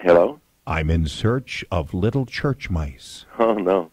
Hello? I'm in search of little church mice. Oh, no.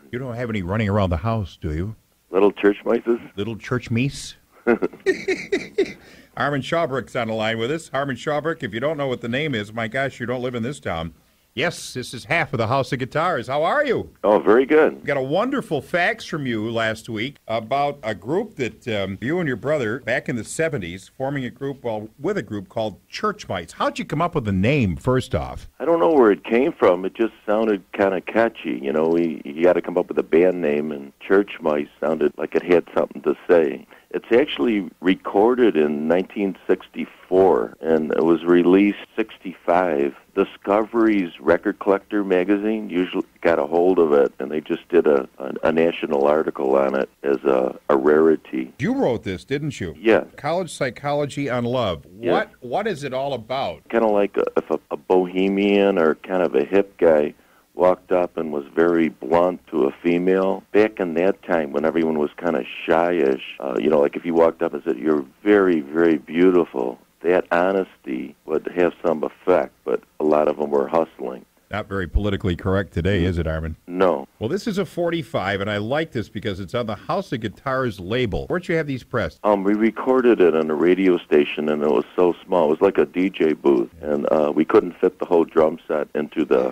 You don't have any running around the house, do you? Little church mices? Little church mice? Armand Schaubroeck's on the line with us. Armand Schaubroeck, if you don't know what the name is, my gosh, you don't live in this town. Yes, this is half of the House of Guitars. How are you? Oh, very good. Got a wonderful fax from you last week about a group that you and your brother, back in the 70s, forming a group, with a group called Church Mice. How'd you come up with the name, first off? I don't know where it came from. It just sounded kind of catchy. You know, you got to come up with a band name, and Church Mice sounded like it had something to say. It's actually recorded in 1964, and it was released 65. Discovery's Record Collector magazine usually got a hold of it, and they just did a national article on it as a rarity. You wrote this, didn't you? Yeah. College Psychology on Love. Yeah. What is it all about? Kind of like if a bohemian or kind of a hip guy walked up and was very blunt to a female. Back in that time when everyone was kind of shyish, like if you walked up and said, "You're very, very beautiful," that honesty would have some effect, but a lot of them were hustling. Not very politically correct today, is it, Armand? No. Well, this is a 45, and I like this because it's on the House of Guitars label. Where'd you have these pressed? We recorded it on a radio station, and it was so small. It was like a DJ booth, and we couldn't fit the whole drum set into the...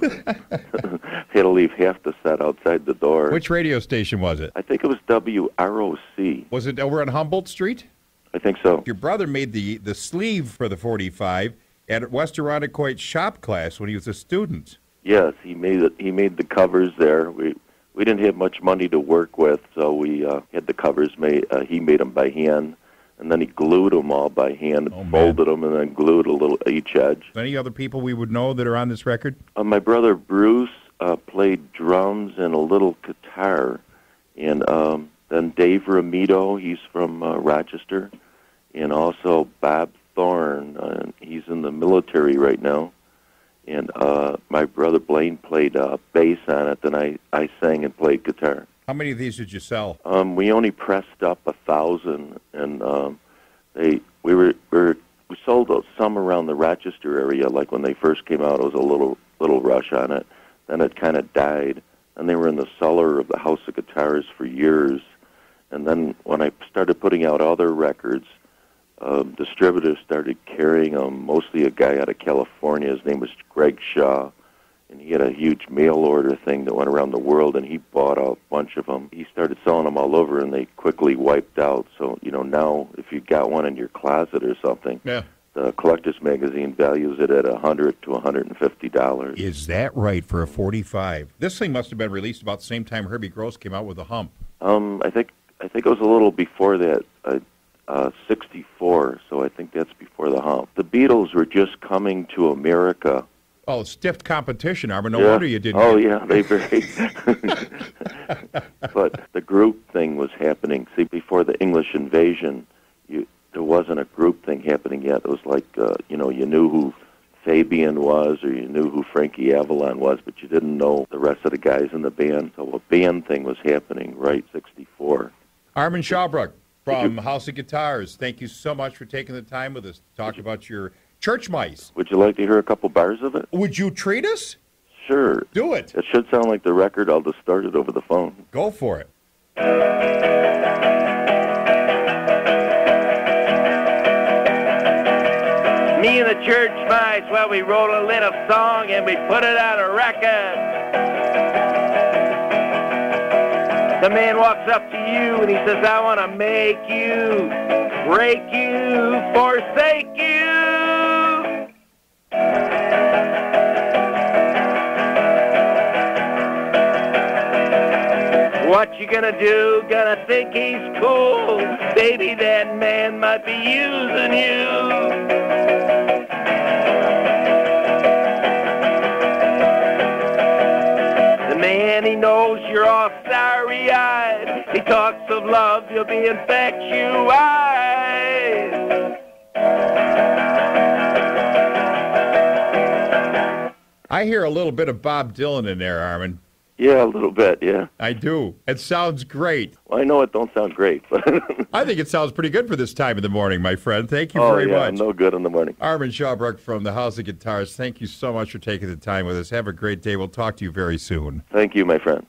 had to leave half the set outside the door. Which radio station was it? I think it was WROC. Was it over on Humboldt Street? I think so. Your brother made the sleeve for the 45 at West Irondequoit shop class when he was a student. Yes, he made it. He made the covers there. We didn't have much money to work with, so we had the covers made. He made them by hand, and then he glued them all by hand, folded them, and then glued a little each edge. Any other people we would know that are on this record? My brother Bruce played drums and a little guitar, and then Dave Ramito, he's from Rochester, and also Bob Thorne. He's in the military right now. And my brother Blaine played bass on it, then I sang and played guitar. How many of these did you sell? We only pressed up 1,000, and we sold some around the Rochester area. Like when they first came out, it was a little rush on it. Then it kind of died, and they were in the cellar of the House of Guitars for years. And then when I started putting out other records, distributors started carrying them, mostly a guy out of California. His name was Greg Shaw, and he had a huge mail order thing that went around the world, and he bought a bunch of them. He started selling them all over, and they quickly wiped out. So, now if you got one in your closet or something, the Collector's Magazine values it at $100 to $150. Is that right for a 45? This thing must have been released about the same time Herbie Gross came out with The Hump. I think it was a little before that. 64, so I think that's before The Hump. The Beatles were just coming to America. Oh, stiff competition, Armand. No wonder you didn't. Oh, yeah, they very... But the group thing was happening. See, before the English invasion, there wasn't a group thing happening yet. It was like, you knew who Fabian was, or you knew who Frankie Avalon was, but you didn't know the rest of the guys in the band. So a band thing was happening, right, 64. Armand Schaubroeck from House of Guitars, thank you so much for taking the time with us to talk about your Church Mice. Would you like to hear a couple bars of it? Would you treat us? Sure. Do it. It should sound like the record. I'll just start it over the phone. Go for it. Me and the Church Mice, well, we wrote a little song and we put it on a record. The man walks up to you and he says, "I want to make you, break you, forsake you." What you gonna do? Gonna think he's cool? Baby, that man might be using you. Man, he knows you're all starry-eyed. He talks of love, you'll be infatuated. I hear a little bit of Bob Dylan in there, Armand. Yeah, a little bit, yeah. I do. It sounds great. Well, I know it don't sound great, but... I think it sounds pretty good for this time of the morning, my friend. Thank you oh, very yeah, much. no good in the morning. Armand Schaubroeck from the House of Guitars, thank you so much for taking the time with us. Have a great day. We'll talk to you very soon. Thank you, my friend.